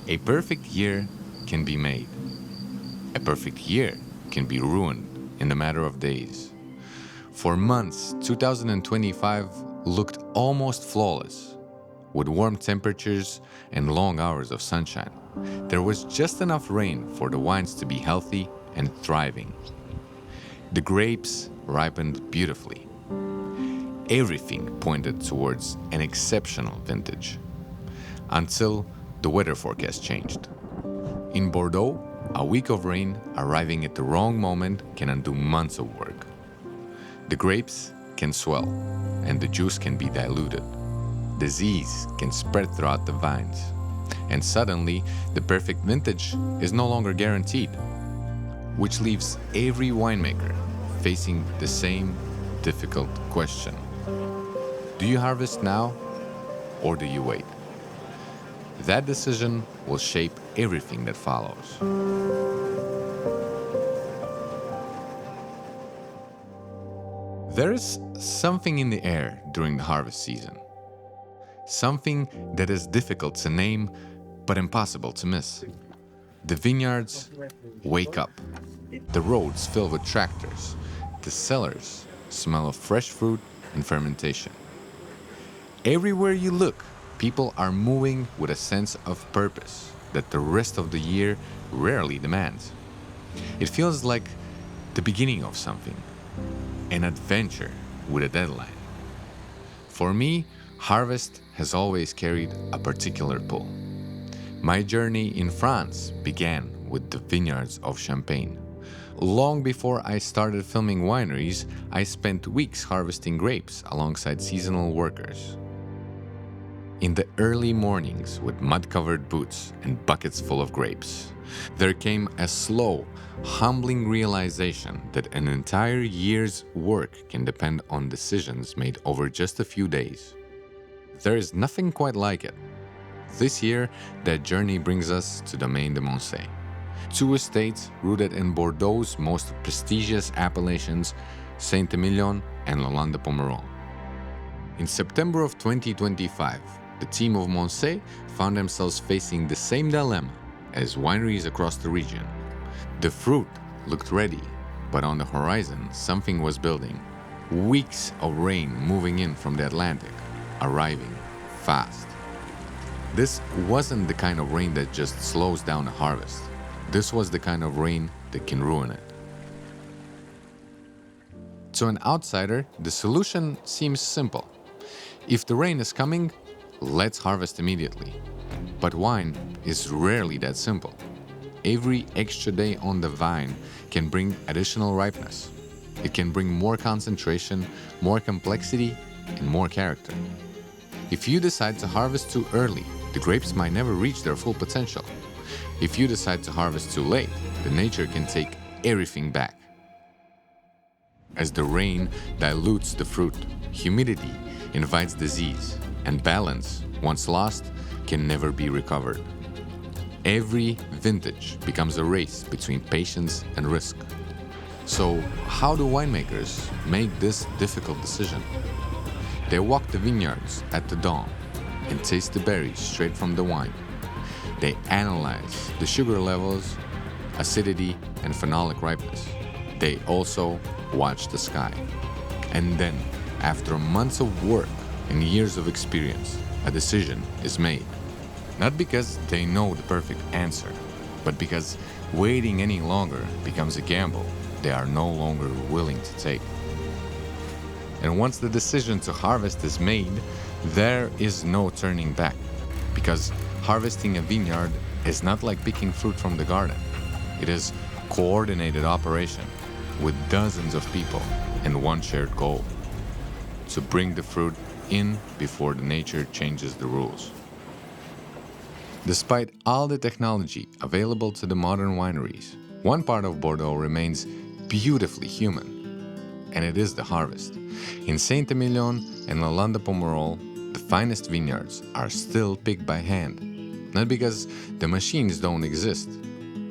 A perfect year can be made. A perfect year can be ruined in a matter of days. For months, 2025 looked almost flawless. With warm temperatures and long hours of sunshine, there was just enough rain for the wines to be healthy and thriving. The grapes ripened beautifully. Everything pointed towards an exceptional vintage. Until the weather forecast changed. In Bordeaux, a week of rain arriving at the wrong moment can undo months of work. The grapes can swell, and the juice can be diluted. Disease can spread throughout the vines, and suddenly the perfect vintage is no longer guaranteed, which leaves every winemaker facing the same difficult question. Do you harvest now, or do you wait? That decision will shape everything that follows. There is something in the air during the harvest season. Something that is difficult to name, but impossible to miss. The vineyards wake up. The roads fill with tractors. The cellars smell of fresh fruit and fermentation. Everywhere you look, people are moving with a sense of purpose that the rest of the year rarely demands. It feels like the beginning of something, an adventure with a deadline. For me, harvest has always carried a particular pull. My journey in France began with the vineyards of Champagne. Long before I started filming wineries, I spent weeks harvesting grapes alongside seasonal workers. In the early mornings, with mud-covered boots and buckets full of grapes, there came a slow, humbling realization that an entire year's work can depend on decisions made over just a few days. There is nothing quite like it. This year, that journey brings us to Domaine de Moncets, two estates rooted in Bordeaux's most prestigious appellations, Saint-Émilion and Lalande-de-Pomerol. In September of 2025, the team of Moncets found themselves facing the same dilemma as wineries across the region. The fruit looked ready, but on the horizon, something was building. Weeks of rain moving in from the Atlantic, arriving fast. This wasn't the kind of rain that just slows down a harvest. This was the kind of rain that can ruin it. To an outsider, the solution seems simple. If the rain is coming, let's harvest immediately. But wine is rarely that simple. Every extra day on the vine can bring additional ripeness. It can bring more concentration, more complexity, and more character. If you decide to harvest too early, the grapes might never reach their full potential. If you decide to harvest too late, the nature can take everything back. As the rain dilutes the fruit, humidity invites disease, and balance, once lost, can never be recovered. Every vintage becomes a race between patience and risk. So, how do winemakers make this difficult decision? They walk the vineyards at the dawn and taste the berries straight from the wine. They analyze the sugar levels, acidity, and phenolic ripeness. They also watch the sky. And then, after months of work and years of experience, a decision is made. Not because they know the perfect answer, but because waiting any longer becomes a gamble they are no longer willing to take. And once the decision to harvest is made, there is no turning back, because harvesting a vineyard is not like picking fruit from the garden. It is a coordinated operation with dozens of people and one shared goal: to bring the fruit in before the nature changes the rules. Despite all the technology available to the modern wineries, one part of Bordeaux remains beautifully human, and it is the harvest. In Saint-Émilion and Lalande-de-Pomerol, the finest vineyards are still picked by hand, not because the machines don't exist.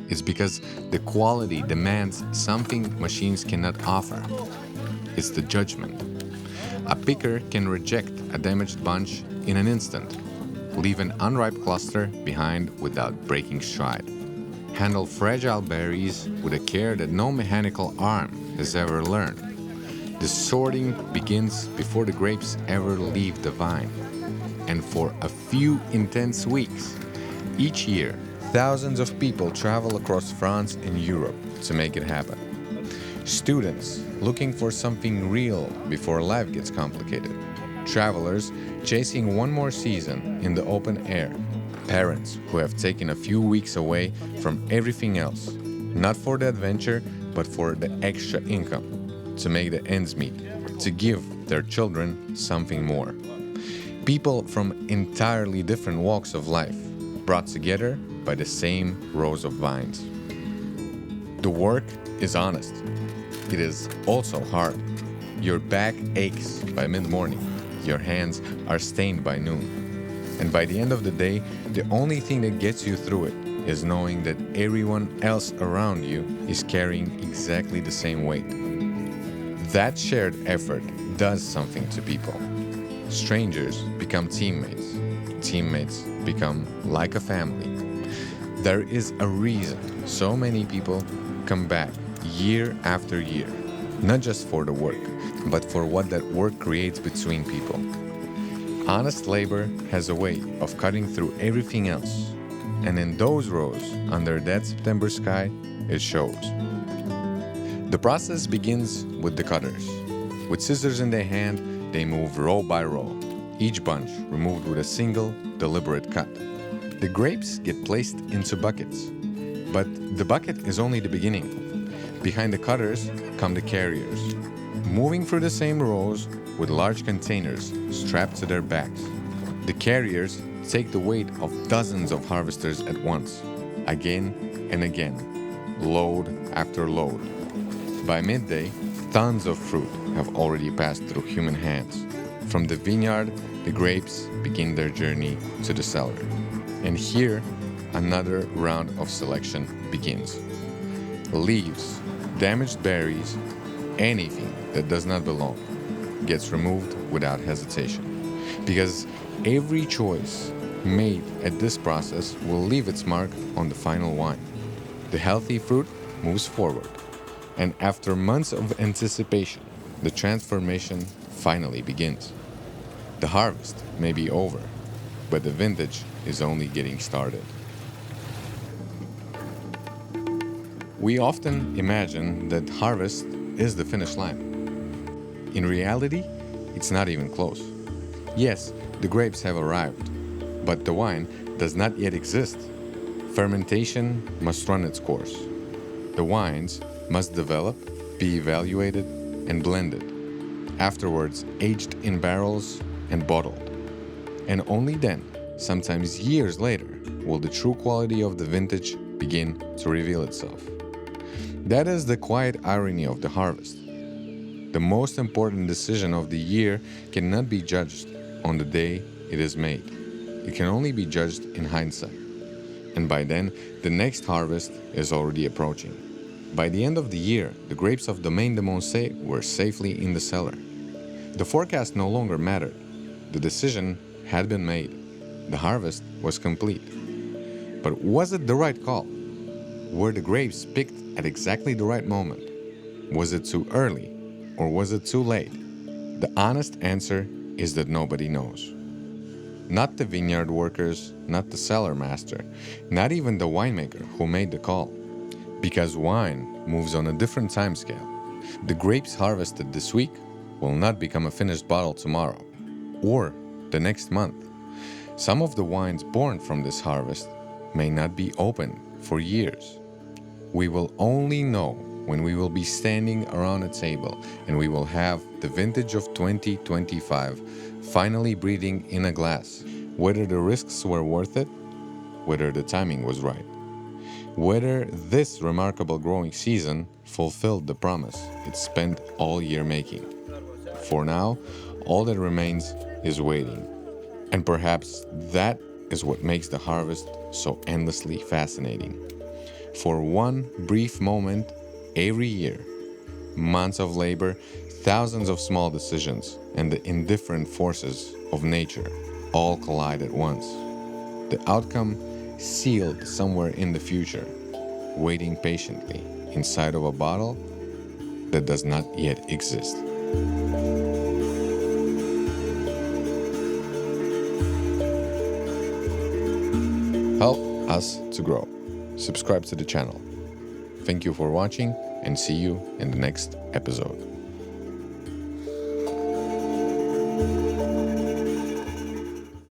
It's because the quality demands something machines cannot offer. It's the judgment. A picker can reject a damaged bunch in an instant. leave an unripe cluster behind without breaking stride. Handle fragile berries with a care that no mechanical arm has ever learned. The sorting begins before the grapes ever leave the vine. And for a few intense weeks, each year, thousands of people travel across France and Europe to make it happen. Students looking for something real before life gets complicated. Travelers chasing one more season in the open air. Parents who have taken a few weeks away from everything else, not for the adventure, but for the extra income, to make the ends meet, to give their children something more. People from entirely different walks of life, brought together by the same rows of vines. The work is honest. It is also hard. Your back aches by mid-morning. Your hands are stained by noon. And by the end of the day, the only thing that gets you through it is knowing that everyone else around you is carrying exactly the same weight. That shared effort does something to people. Strangers become teammates. Teammates become like a family. There is a reason so many people come back year after year, not just for the work, but for what that work creates between people. Honest labor has a way of cutting through everything else, and in those rows, under that September sky, it shows. The process begins with the cutters. With scissors in their hand, they move row by row, each bunch removed with a single, deliberate cut. The grapes get placed into buckets, but the bucket is only the beginning. Behind the cutters come the carriers, moving through the same rows with large containers strapped to their backs. The carriers take the weight of dozens of harvesters at once, again and again, load after load. By midday, tons of fruit have already passed through human hands. From the vineyard, the grapes begin their journey to the cellar. And here, another round of selection begins. Leaves, damaged berries, anything that does not belong gets removed without hesitation. Because every choice made at this process will leave its mark on the final wine. The healthy fruit moves forward. And after months of anticipation, the transformation finally begins. The harvest may be over, but the vintage is only getting started. We often imagine that harvest is the finish line. In reality, it's not even close. Yes, the grapes have arrived, but the wine does not yet exist. Fermentation must run its course. The wines must develop, be evaluated, and blended. Afterwards, aged in barrels and bottled. And only then, sometimes years later, will the true quality of the vintage begin to reveal itself. That is the quiet irony of the harvest. The most important decision of the year cannot be judged on the day it is made. It can only be judged in hindsight. And by then, the next harvest is already approaching. By the end of the year, the grapes of Domaine de Moncets were safely in the cellar. The forecast no longer mattered. The decision had been made. The harvest was complete. But was it the right call? Were the grapes picked at exactly the right moment? Was it too early, or was it too late? The honest answer is that nobody knows. Not the vineyard workers, not the cellar master, not even the winemaker who made the call. Because wine moves on a different timescale. The grapes harvested this week will not become a finished bottle tomorrow, or the next month. Some of the wines born from this harvest may not be open for years. We will only know when we will be standing around a table and we will have the vintage of 2025 finally breathing in a glass, whether the risks were worth it, whether the timing was right, whether this remarkable growing season fulfilled the promise it spent all year making. For now, all that remains is waiting. And perhaps that is what makes the harvest so endlessly fascinating. For one brief moment every year, months of labor, thousands of small decisions, and the indifferent forces of nature all collide at once. The outcome sealed somewhere in the future, waiting patiently inside of a bottle that does not yet exist. Help us to grow. Subscribe to the channel. Thank you for watching and see you in the next episode.